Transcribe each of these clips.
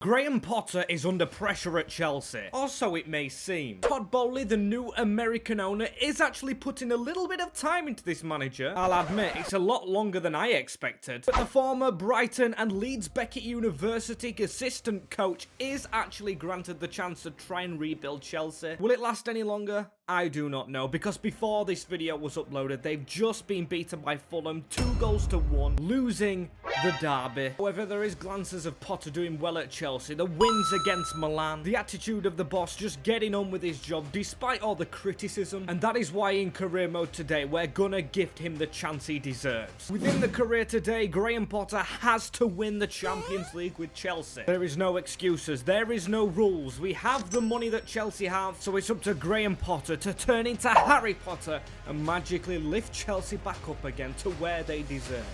Graham Potter is under pressure at Chelsea, or so it may seem. Todd Boehly, the new American owner, is actually putting a little bit of time into this manager. I'll admit, it's a lot longer than I expected. But the former Brighton and Leeds Beckett University assistant coach is actually granted the chance to try and rebuild Chelsea. Will it last any longer? I do not know, because before this video was uploaded, they've just been beaten by Fulham 2-1, losing the derby. However, there is glances of Potter doing well at Chelsea. The wins against Milan, the attitude of the boss just getting on with his job despite all the criticism, and that is why in career mode today, we're gonna gift him the chance he deserves. Within the career today, Graham Potter has to win the Champions League with Chelsea. There is no excuses, there is no rules. We have the money that Chelsea have, so it's up to Graham Potter to turn into Harry Potter and magically lift Chelsea back up again to where they deserve.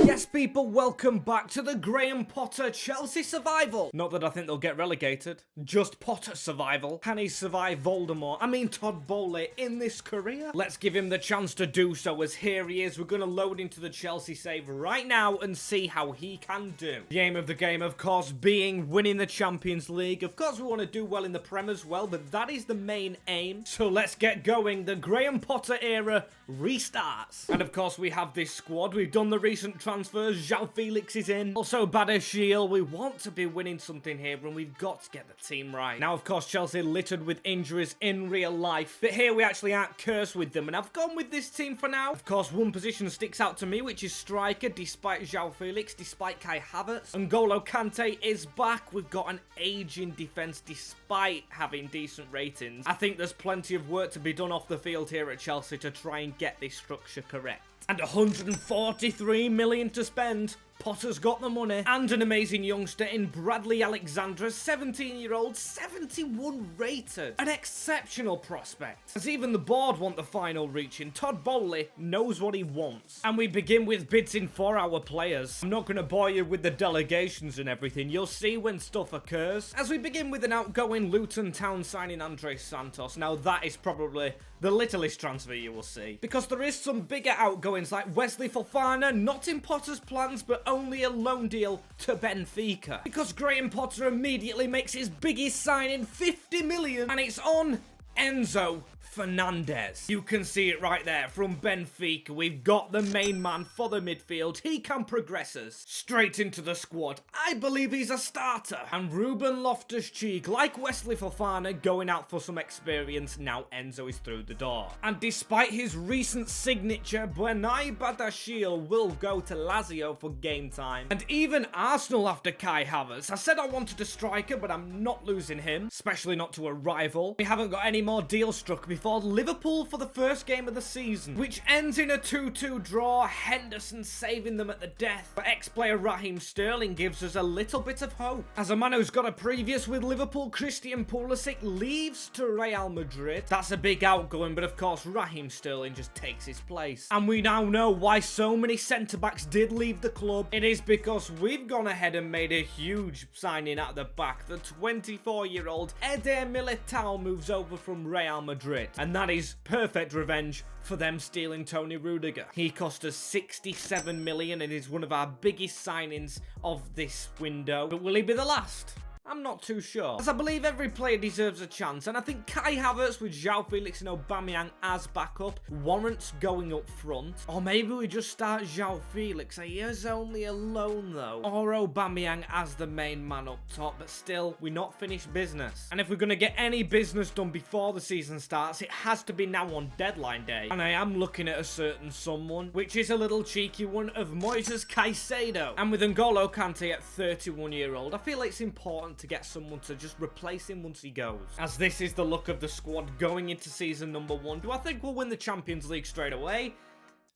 Yes, people, welcome back to the Graham Potter Chelsea survival. Not that I think they'll get relegated, just Potter survival. Can he survive Voldemort, I mean Todd Boehly, in this career? Let's give him the chance to do so, as here he is. We're going to load into the Chelsea save right now and see how he can do. The aim of the game, of course, being winning the Champions League. Of course, we want to do well in the Prem as well, but that is the main aim. So let's get going. The Graham Potter era restarts. And of course, we have this squad. We've done the recent transfers. João Felix is in. Also, Badashiel. We want to be winning something here, and we've got to get the team right. Now, of course, Chelsea littered with injuries in real life, but here we actually aren't cursed with them, and I've gone with this team for now. Of course, one position sticks out to me, which is striker, despite João Felix, despite Kai Havertz. N'Golo Kante is back. We've got an aging defense, despite having decent ratings. I think there's plenty of work to be done off the field here at Chelsea to try and get this structure correct. And 143 million to spend. Potter's got the money. And an amazing youngster in Bradley Alexandra, 17-year-old, 71 rated. An exceptional prospect. As even the board want the final reaching, Todd Boehly knows what he wants. And we begin with bids in for our players. I'm not going to bore you with the delegations and everything. You'll see when stuff occurs. As we begin with an outgoing Luton Town signing Andres Santos. Now that is probably the littlest transfer you will see, because there is some bigger outgoings like Wesley Fofana, not in Potter's plans, but only a loan deal to Benfica. Because Graham Potter immediately makes his biggest signing, 50 million, and it's on Enzo Fernandez. You can see it right there from Benfica. We've got the main man for the midfield. He can progress us straight into the squad. I believe he's a starter. And Ruben Loftus-Cheek, like Wesley Fofana, going out for some experience. Now Enzo is through the door. And despite his recent signature, Bernay Badashiel will go to Lazio for game time. And even Arsenal after Kai Havertz. I said I wanted a striker, but I'm not losing him, especially not to a rival. We haven't got any more deals struck before Liverpool for the first game of the season, which ends in a 2-2 draw, Henderson saving them at the death. But ex-player Raheem Sterling gives us a little bit of hope. As a man who's got a previous with Liverpool, Christian Pulisic leaves to Real Madrid. That's a big outgoing, but of course Raheem Sterling just takes his place. And we now know why so many centre-backs did leave the club. It is because we've gone ahead and made a huge signing at the back. The 24-year-old Eder Militao moves over from Real Madrid. And that is perfect revenge for them stealing Tony Rudiger. He cost us 67 million and is one of our biggest signings of this window. But will he be the last? I'm not too sure, as I believe every player deserves a chance, and I think Kai Havertz with João Felix and Aubameyang as backup warrants going up front. Or maybe we just start João Felix. He is only a loan though. Or Aubameyang as the main man up top, but still, we're not finished business. And if we're going to get any business done before the season starts, it has to be now on deadline day. And I am looking at a certain someone, which is a little cheeky one, of Moises Caicedo. And with N'Golo Kante at 31-year-old, I feel it's important to get someone to just replace him once he goes. As this is the look of the squad going into season number 1. Do I think we'll win the Champions League straight away?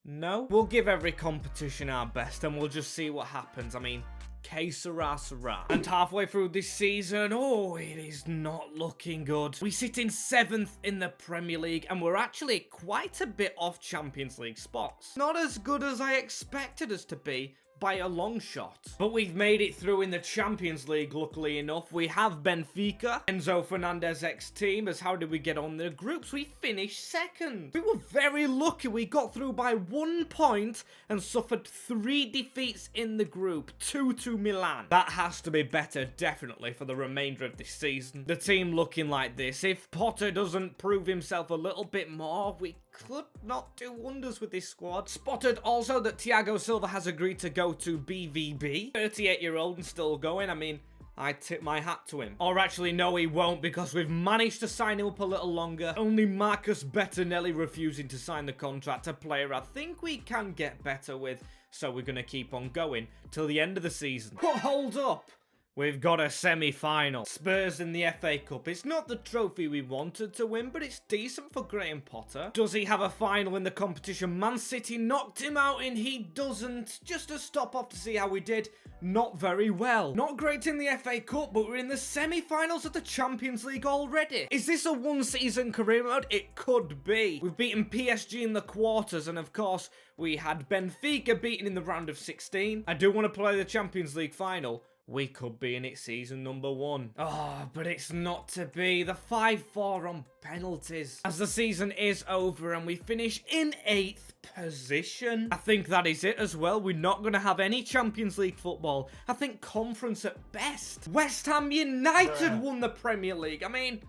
No. We'll give every competition our best and we'll just see what happens. I mean, que sera, sera. And halfway through this season, oh, it is not looking good. We sit in 7th in the Premier League and we're actually quite a bit off Champions League spots. Not as good as I expected us to be, by a long shot. But we've made it through in the Champions League, luckily enough. We have Benfica, Enzo Fernandez ex-team. As how did we get on the groups? We finished second. We were very lucky. We got through by 1 point and suffered 3 defeats in the group. 2 to Milan. That has to be better, definitely, for the remainder of this season. The team looking like this. If Potter doesn't prove himself a little bit more, we could not do wonders with this squad. Spotted also that Thiago Silva has agreed to go to BVB. 38-year-old and still going. I mean, I tip my hat to him. Or actually, no, he won't, because we've managed to sign him up a little longer. Only Marcus Bettinelli refusing to sign the contract, a player I think we can get better with. So we're going to keep on going till the end of the season. But hold up. We've got a semi-final. Spurs in the FA Cup. It's not the trophy we wanted to win, but it's decent for Graham Potter. Does he have a final in the competition? Man City knocked him out and he doesn't. Just a stop off to see how we did. Not very well. Not great in the FA Cup, but we're in the semi-finals of the Champions League already. Is this a one-season career mode? It could be. We've beaten PSG in the quarters, and of course, we had Benfica beaten in the round of 16. I do want to play the Champions League final. We could be in it season number 1. Oh, but it's not to be. The 5-4 on penalties. As the season is over and we finish in 8th position. I think that is it as well. We're not going to have any Champions League football. I think conference at best. West Ham United won the Premier League. I mean,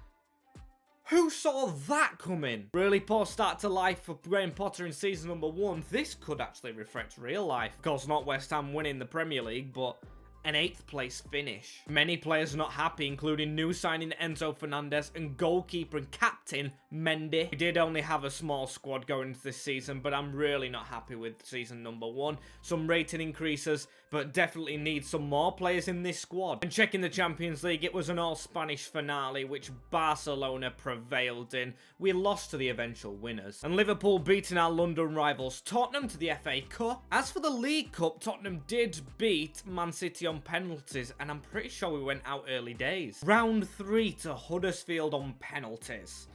who saw that coming? Really poor start to life for Graham Potter in season number 1. This could actually reflect real life. Of course, not West Ham winning the Premier League, but an 8th place finish. Many players not happy, including new signing Enzo Fernandez and goalkeeper and captain Mendy. We did only have a small squad going into this season, but I'm really not happy with season number 1. Some rating increases, but definitely need some more players in this squad. And checking the Champions League, it was an all-Spanish finale, which Barcelona prevailed in. We lost to the eventual winners. And Liverpool beating our London rivals Tottenham to the FA Cup. As for the League Cup, Tottenham did beat Man City on penalties, and I'm pretty sure we went out early days. Round 3 to Huddersfield on penalties.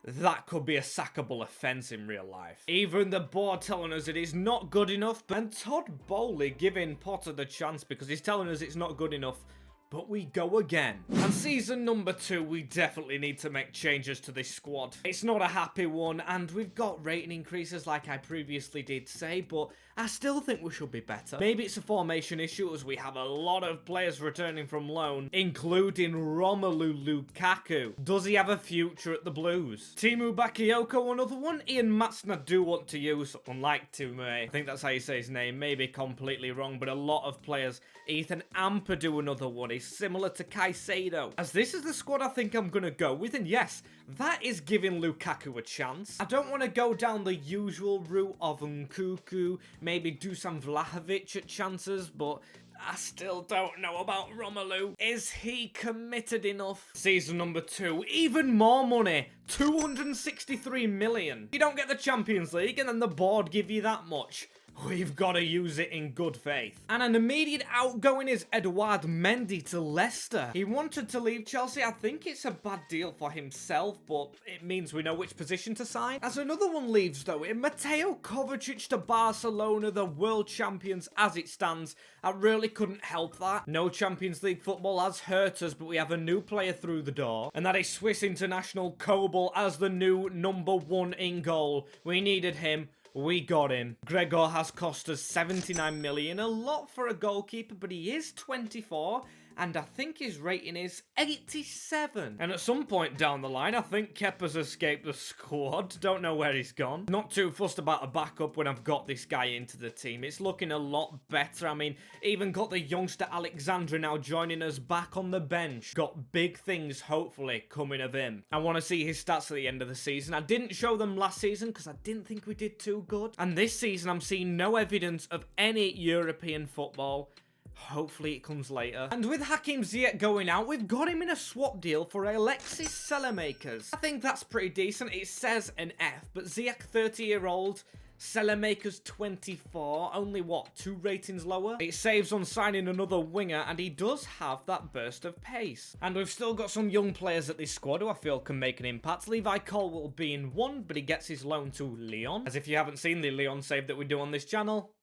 That could be a sackable offence in real life. Even the board telling us it is not good enough, and Todd Bowley giving Potter the chance because he's telling us it's not good enough. But we go again. And season number 2, we definitely need to make changes to this squad. It's not a happy one, and we've got rating increases like I previously did say, but I still think we should be better. Maybe it's a formation issue as we have a lot of players returning from loan, including Romelu Lukaku. Does he have a future at the Blues? Timu Bakayoko, another one. Ian Matsson, I do want to use, unlike Timu, I think that's how you say his name, maybe completely wrong, but a lot of players. Ethan Ampadu, another one. He's similar to Caicedo. As this is the squad I think I'm going to go with, and yes, that is giving Lukaku a chance. I don't want to go down the usual route of Nkunku, maybe Dusan Vlahovic at chances, but I still don't know about Romelu. Is he committed enough? Season number 2, even more money. 263 million. You don't get the Champions League and then the board give you that much. We've got to use it in good faith. And an immediate outgoing is Edouard Mendy to Leicester. He wanted to leave Chelsea. I think it's a bad deal for himself, but it means we know which position to sign. As another one leaves though, in Mateo Kovacic to Barcelona, the world champions as it stands. I really couldn't help that. No Champions League football has hurt us, but we have a new player through the door. And that is Swiss international Kobel as the new number 1 in goal. We needed him. We got him. Gregor has cost us 79 million, a lot for a goalkeeper, but he is 24, and I think his rating is 87. And at some point down the line, I think Kepa's escaped the squad. Don't know where he's gone. Not too fussed about a backup when I've got this guy into the team. It's looking a lot better. I mean, even got the youngster Alexandra now joining us back on the bench. Got big things, hopefully, coming of him. I want to see his stats at the end of the season. I didn't show them last season because I didn't think we did too good. And this season, I'm seeing no evidence of any European football. Hopefully it comes later. And with Hakim Ziyech going out, we've got him in a swap deal for Alexis Selemakers. I think that's pretty decent. It says an F, but Ziyech, 30-year-old, Selemakers 24, only what, 2 ratings lower? It saves on signing another winger, and he does have that burst of pace. And we've still got some young players at this squad who I feel can make an impact. Levi Colwill being one, but he gets his loan to Lyon. As if you haven't seen the Lyon save that we do on this channel,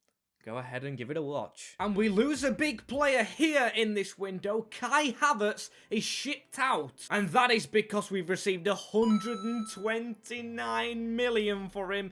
Go ahead and give it a watch. And we lose a big player here in this window. Kai Havertz is shipped out. And that is because we've received 129 million for him.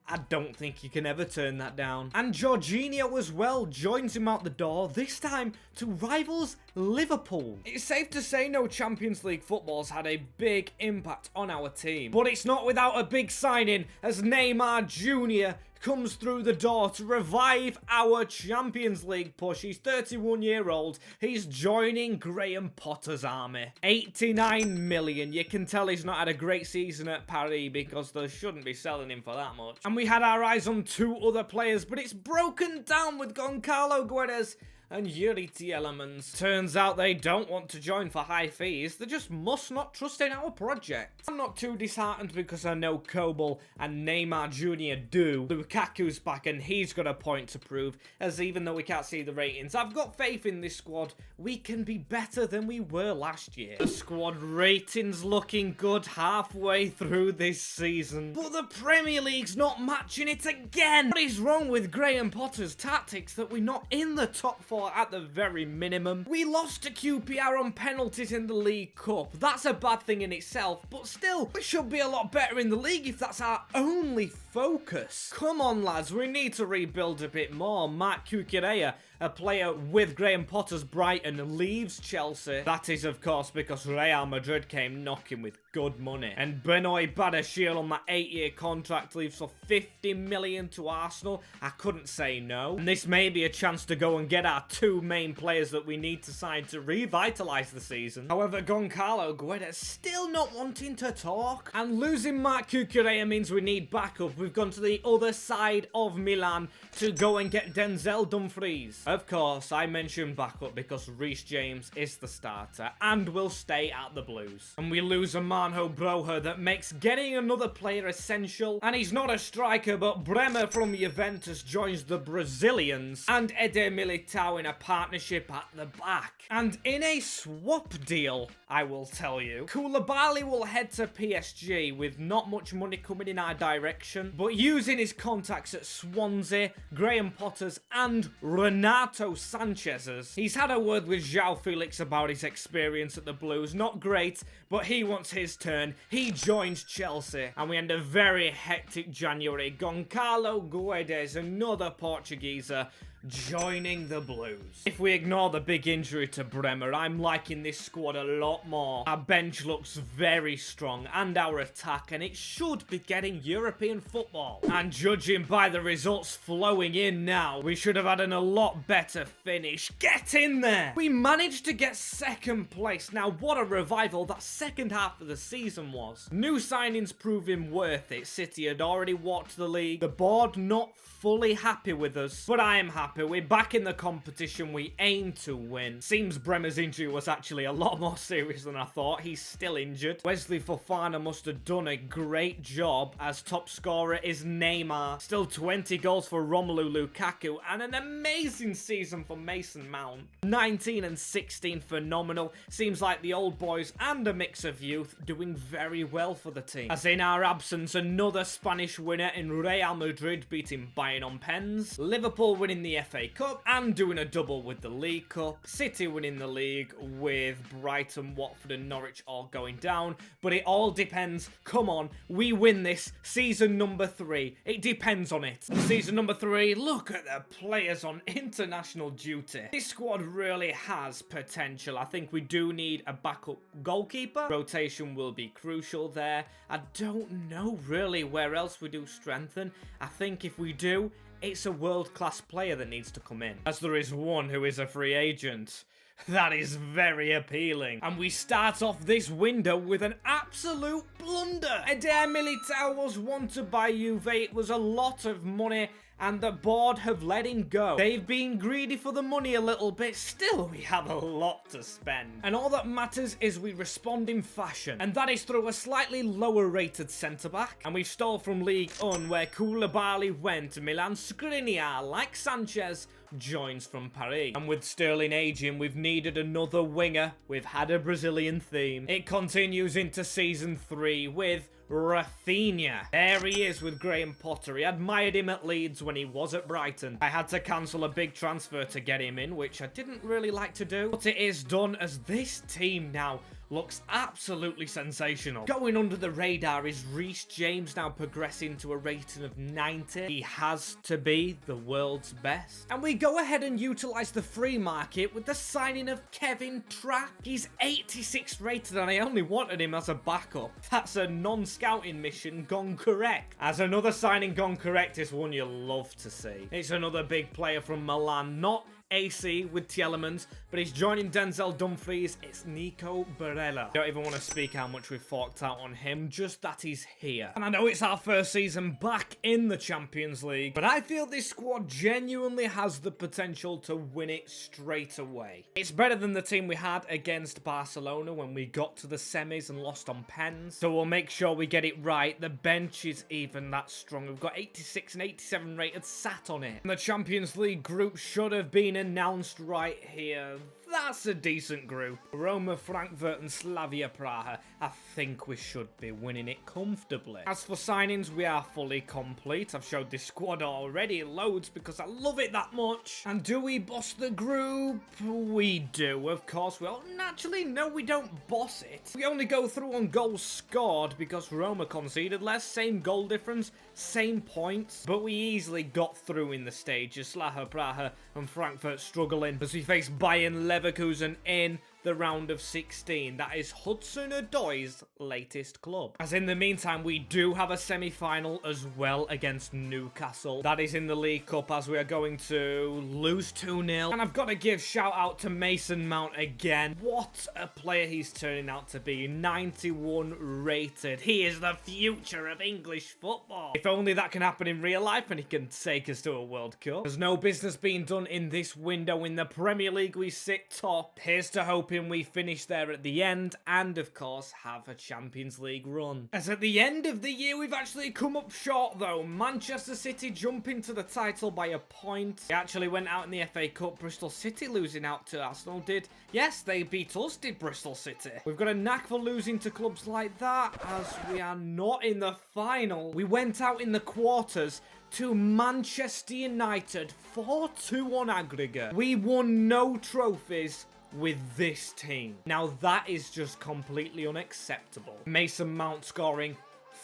I don't think you can ever turn that down. And Jorginho as well joins him out the door, this time to rivals Liverpool. It's safe to say no Champions League football's had a big impact on our team. But it's not without a big signing as Neymar Jr. comes through the door to revive our Champions League push. He's 31-year-old. He's joining Graham Potter's army. 89 million. You can tell he's not had a great season at Paris because they shouldn't be selling him for that much. And we had our eyes on two other players, but it's broken down with Goncalo Guedes and Yuri Tielemans. Turns out they don't want to join for high fees. They just must not trust in our project. I'm not too disheartened because I know Kobel and Neymar Jr. do. Lukaku's back and he's got a point to prove, as even though we can't see the ratings, I've got faith in this squad. We can be better than we were last year. The squad ratings looking good halfway through this season. But the Premier League's not matching it again. What is wrong with Graham Potter's tactics that we're not in the top 4 at the very minimum? We lost to QPR on penalties in the League Cup. That's a bad thing in itself, but still, we should be a lot better in the league if that's our only focus. Come on, lads, we need to rebuild a bit more. Mark Cucurella, a player with Graham Potter's Brighton, leaves Chelsea. That is, of course, because Real Madrid came knocking with good money. And Benoit Badiashile on that 8-year contract leaves for 50 million to Arsenal. I couldn't say no. And this may be a chance to go and get our two main players that we need to sign to revitalise the season. However, Goncalo Guedes still not wanting to talk. And losing Mark Cucurella means we need backup. We've gone to the other side of Milan to go and get Denzel Dumfries. Of course, I mentioned backup because Reece James is the starter and will stay at the Blues. And we lose a Marno Broja that makes getting another player essential. And he's not a striker, but Bremer from Juventus joins the Brazilians and Eder Militao in a partnership at the back. And in a swap deal, I will tell you, Koulibaly will head to PSG with not much money coming in our direction, but using his contacts at Swansea, Graham Potter's and Renato Sanchez's. He's had a word with João Felix about his experience at the Blues. Not great, but he wants his turn. He joins Chelsea, and we end a very hectic January. Goncalo Guedes, another Portugueser, joining the Blues. If we ignore the big injury to Bremer, I'm liking this squad a lot more. Our bench looks very strong and our attack, and it should be getting European football. And judging by the results flowing in now, we should have had a lot better finish. Get in there! We managed to get second place. Now what a revival that second half of the season was. New signings proving worth it. City had already walked the league. The board not fully happy with us, but I am happy. We're back in the competition. We aim to win. Seems Bremer's injury was actually a lot more serious than I thought. He's still injured. Wesley Fofana must have done a great job, as top scorer is Neymar. Still 20 goals for Romelu Lukaku and an amazing season for Mason Mount. 19 and 16, phenomenal. Seems like the old boys and a mix of youth doing very well for the team. As in our absence, another Spanish winner in Real Madrid beating Bayern on pens. Liverpool winning the FA Cup and doing a double with the League Cup. City winning the league with Brighton, Watford and Norwich all going down. But it all depends. Come on, we win this. Season number 3. It depends on it. Season number 3, look at the players on international duty. This squad really has potential. I think we do need a backup goalkeeper. Rotation will be crucial there. I don't know really where else we do strengthen. I think if we do, it's a world-class player that needs to come in, as there is one who is a free agent. That is very appealing. And we start off this window with an absolute blunder. Eder Militao was wanted by Juve. It was a lot of money, and the board have let him go. They've been greedy for the money a little bit. Still, we have a lot to spend. And all that matters is we respond in fashion. And that is through a slightly lower rated centre-back. And we stole from League 1, where Koulibaly went to Milan. Skriniar, like Sanchez, joins from Paris. And with Sterling aging, we've needed another winger. We've had a Brazilian theme. It continues into Season 3 with Rafinha. There he is with Graham Potter. He admired him at Leeds when he was at Brighton. I had to cancel a big transfer to get him in, which I didn't really like to do, but it is done, as this team now looks absolutely sensational. Going under the radar is Reece James, now progressing to a rating of 90. He has to be the world's best. And we go ahead and utilize the free market with the signing of Kevin Trapp. He's 86 rated and I only wanted him as a backup. That's a non-scouting mission gone correct. As another signing gone correct is one you love to see. It's another big player from Milan, not AC with Tielemans, but he's joining Denzel Dumfries. It's Nico Barella. Don't even want to speak how much we've forked out on him, just that he's here. And I know it's our first season back in the Champions League, but I feel this squad genuinely has the potential to win it straight away. It's better than the team we had against Barcelona when we got to the semis and lost on pens, so we'll make sure we get it right. The bench is even that strong. We've got 86 and 87 rated sat on it. And the Champions League group should have been announced right here. That's a decent group. Roma, Frankfurt and Slavia Praha. I think we should be winning it comfortably. As for signings, we are fully complete. I've showed this squad already loads because I love it that much. And do we boss the group? We do, of course. Well, naturally, no, we don't boss it. We only go through on goals scored because Roma conceded less. Same goal difference, same points. But we easily got through in the stages. Slavia Praha and Frankfurt struggling as we face Bayern Leverkusen in the round of 16. That is Hudson Odoi's latest club. As in the meantime, we do have a semi-final as well against Newcastle. That is in the League Cup as we are going to lose 2-0. And I've got to give shout out to Mason Mount again. What a player he's turning out to be. 91 rated. He is the future of English football. If only that can happen in real life and he can take us to a World Cup. There's no business being done in this window. In the Premier League, we sit top. Here's to hoping we finish there at the end and, of course, have a Champions League run. As at the end of the year, we've actually come up short, though. Manchester City jumping to the title by a point. They actually went out in the FA Cup. Bristol City losing out to Arsenal did. Yes, they beat us, did Bristol City. We've got a knack for losing to clubs like that, as we are not in the final. We went out in the quarters to Manchester United, 4-2 on aggregate. We won no trophies with this team. Now that is just completely unacceptable. Mason Mount scoring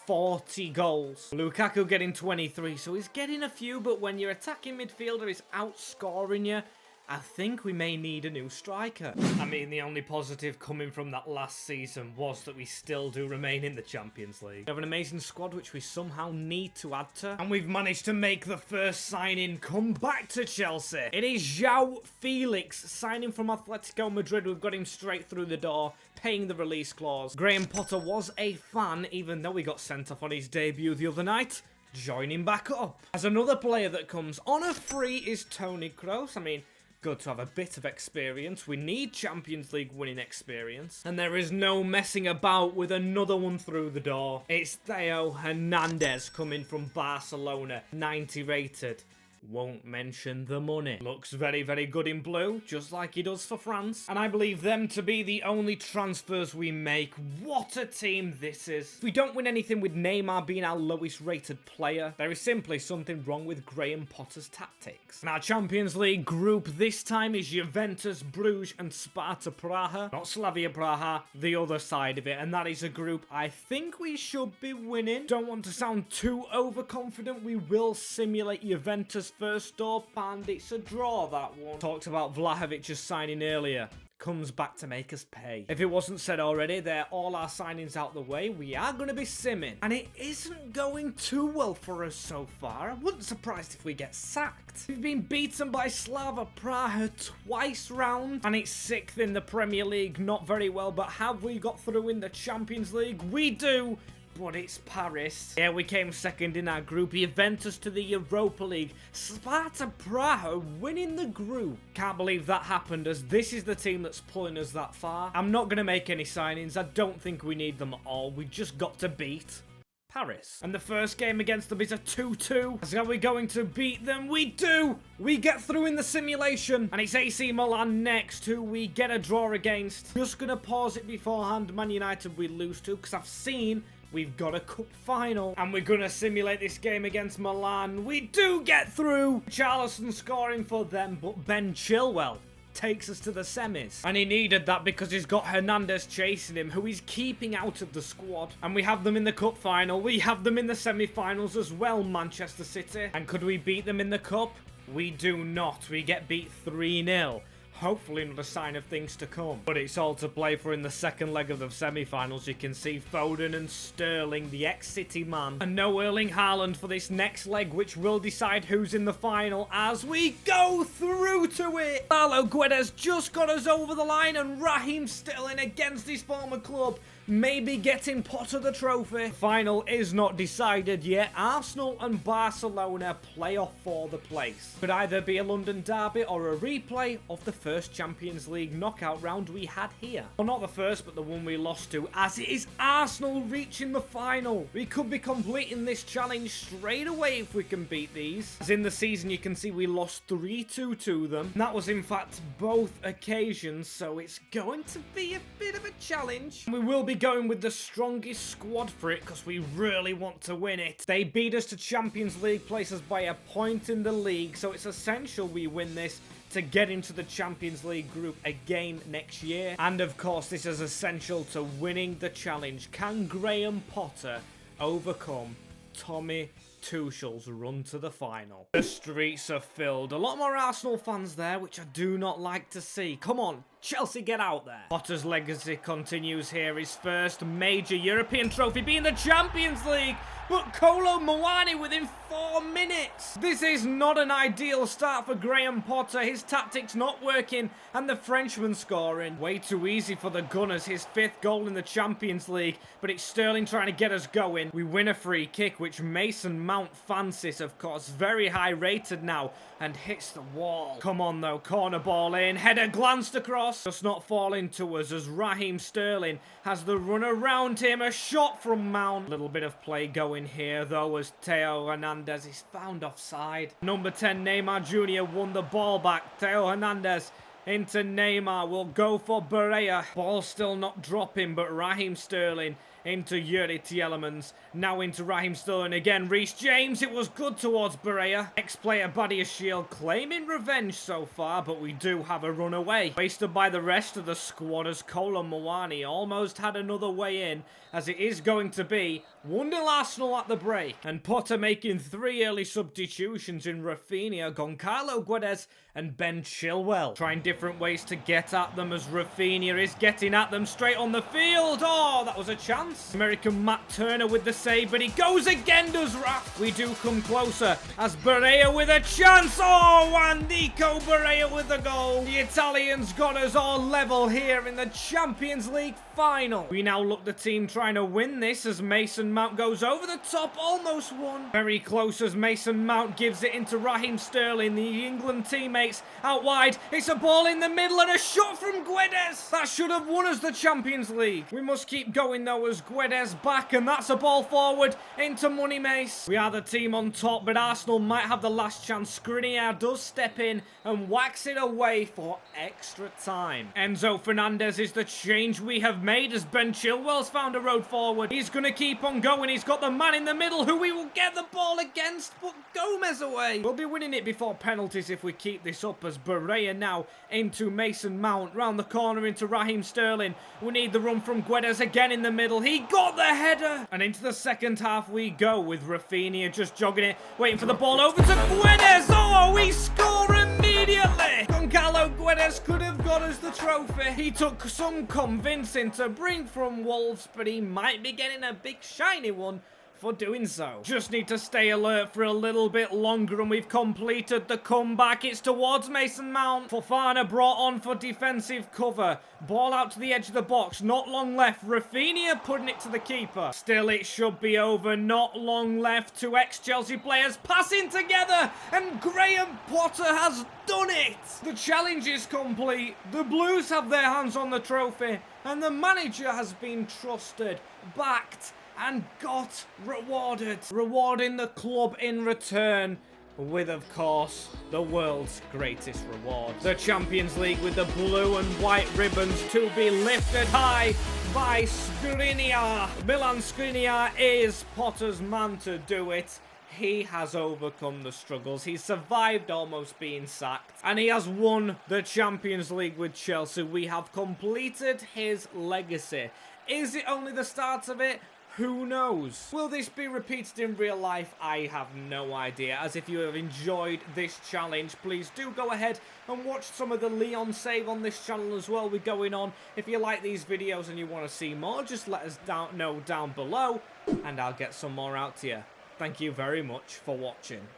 40 goals. Lukaku getting 23, so he's getting a few, but when your attacking midfielder is outscoring you, I think we may need a new striker. I mean, the only positive coming from that last season was that we still do remain in the Champions League. We have an amazing squad which we somehow need to add to. And we've managed to make the first signing come back to Chelsea. It is João Felix signing from Atletico Madrid. We've got him straight through the door, paying the release clause. Graham Potter was a fan, even though he got sent off on his debut the other night. Joining back up. As another player that comes on a free is Toni Kroos. I mean, good to have a bit of experience. We need Champions League winning experience. And there is no messing about with another one through the door. It's Theo Hernandez coming from Barcelona, 90 rated. Won't mention the money. Looks very, very good in blue, just like he does for France. And I believe them to be the only transfers we make. What a team this is. If we don't win anything with Neymar being our lowest rated player, there is simply something wrong with Graham Potter's tactics. And our Champions League group this time is Juventus, Bruges and Sparta Praha. Not Slavia Praha, the other side of it. And that is a group I think we should be winning. Don't want to sound too overconfident. We will simulate Juventus first up, and it's a draw, that one. Talked about Vlahovic just signing earlier. Comes back to make us pay. If it wasn't said already, they're all our signings out the way. We are going to be simming. And it isn't going too well for us so far. I wouldn't be surprised if we get sacked. We've been beaten by Slavia Praha twice round. And it's 6th in the Premier League. Not very well, but have we got through in the Champions League? We do. But it's Paris. Yeah, we came second in our group. Juventus to the Europa League. Sparta Praha winning the group. Can't believe that happened, as this is the team that's pulling us that far. I'm not going to make any signings. I don't think we need them at all. We just got to beat Paris. And the first game against them is a 2-2. So are we going to beat them? We do! We get through in the simulation. And it's AC Milan next, who we get a draw against. Just going to pause it beforehand. Man United we lose to, because I've seen we've got a cup final. And we're going to simulate this game against Milan. We do get through. Charleston scoring for them, but Ben Chilwell takes us to the semis. And he needed that because he's got Hernandez chasing him, who he's keeping out of the squad. And we have them in the cup final. We have them in the semi-finals as well, Manchester City. And could we beat them in the cup? We do not. We get beat 3-0. Hopefully not a sign of things to come. But it's all to play for in the second leg of the semi-finals. You can see Foden and Sterling, the ex-City man. And no Erling Haaland for this next leg, which will decide who's in the final as we go through to it. Carlo Guedes just got us over the line, and Raheem Sterling against his former club, maybe getting Potter the trophy. Final is not decided yet. Arsenal and Barcelona play off for the place. Could either be a London derby or a replay of the first Champions League knockout round we had here. Well, not the first, but the one we lost to, as it is Arsenal reaching the final. We could be completing this challenge straight away if we can beat these. As in the season, you can see we lost 3-2 to them. And that was, in fact, both occasions, so it's going to be a bit of a challenge. We will be going with the strongest squad for it because we really want to win it. They beat us to Champions League places by a point in the league, so it's essential we win this to get into the Champions League group again next year. And of course, this is essential to winning the challenge. Can Graham Potter overcome Tommy Tuchel's run to the final? The streets are filled. A lot more Arsenal fans there, which I do not like to see. Come on, Chelsea, get out there. Potter's legacy continues here. His first major European trophy being the Champions League. But Kolo Muani within 4 minutes. This is not an ideal start for Graham Potter. His tactics not working and the Frenchman scoring. Way too easy for the Gunners. His 5th goal in the Champions League. But it's Sterling trying to get us going. We win a free kick, which Mason Mount fancies, of course. Very high rated now and hits the wall. Come on though, corner ball in. Header glanced across. Just not falling to us as Raheem Sterling has the run around him. A shot from Mount. Little bit of play going here though as Theo Hernandez is found offside. Number 10 Neymar Jr. won the ball back. Theo Hernandez into Neymar. Will go for Berea. Ball still not dropping, but Raheem Sterling into Yuri Tielemans. Now into Raheem Sterling again. Reece James. It was good towards Berea. Ex-player Badiashile claiming revenge so far, but we do have a run away. Wasted by the rest of the squad as Kolo Muani almost had another way in, as it is going to be 1-0 Arsenal at the break. And Potter making 3 early substitutions in Rafinha, Goncalo Guedes and Ben Chilwell. Trying different ways to get at them as Rafinha is getting at them straight on the field. Oh, that was a chance. American Matt Turner with the save, but he goes again, does Raf. We do come closer as Berea with a chance. Oh, and Nico Berea with the goal. The Italians got us all level here in the Champions League final. We now look the team trying to win this as Mason Mount goes over the top, almost won. Very close as Mason Mount gives it into Raheem Sterling, the England teammates out wide. It's a ball in the middle and a shot from Guedes. That should have won us the Champions League. We must keep going though as Guedes back, and that's a ball forward into Money Mace. We are the team on top, but Arsenal might have the last chance. Skriniar does step in and whacks it away for extra time. Enzo Fernandez is the change we have made as Ben Chilwell's found a road forward. He's going to keep on going. He's got the man in the middle who we will get the ball against, but Gomez away. We'll be winning it before penalties if we keep this up as Berea now into Mason Mount. Round the corner into Raheem Sterling. We need the run from Guedes again in the middle. He got the header. And into the second half we go with Rafinha just jogging it, waiting for the ball over to Guedes. Oh, we score immediately. Goncalo Guedes could have got us the trophy. He took some convincing to bring from Wolves, but he might be getting a big shiny one for doing so. Just need to stay alert for a little bit longer and we've completed the comeback. It's towards Mason Mount. Fofana brought on for defensive cover. Ball out to the edge of the box. Not long left. Rafinha putting it to the keeper. Still it should be over. Not long left. 2 ex-Chelsea players passing together and Graham Potter has done it. The challenge is complete. The Blues have their hands on the trophy and the manager has been trusted, backed and got rewarded. Rewarding the club in return with, of course, the world's greatest reward. The Champions League with the blue and white ribbons to be lifted high by Skriniar. Milan Skriniar is Potter's man to do it. He has overcome the struggles. He survived almost being sacked. And he has won the Champions League with Chelsea. We have completed his legacy. Is it only the start of it? Who knows? Will this be repeated in real life? I have no idea. As if you have enjoyed this challenge, please do go ahead and watch some of the Leon save on this channel as well. We're going on. If you like these videos and you want to see more, just let us know down below and I'll get some more out to you. Thank you very much for watching.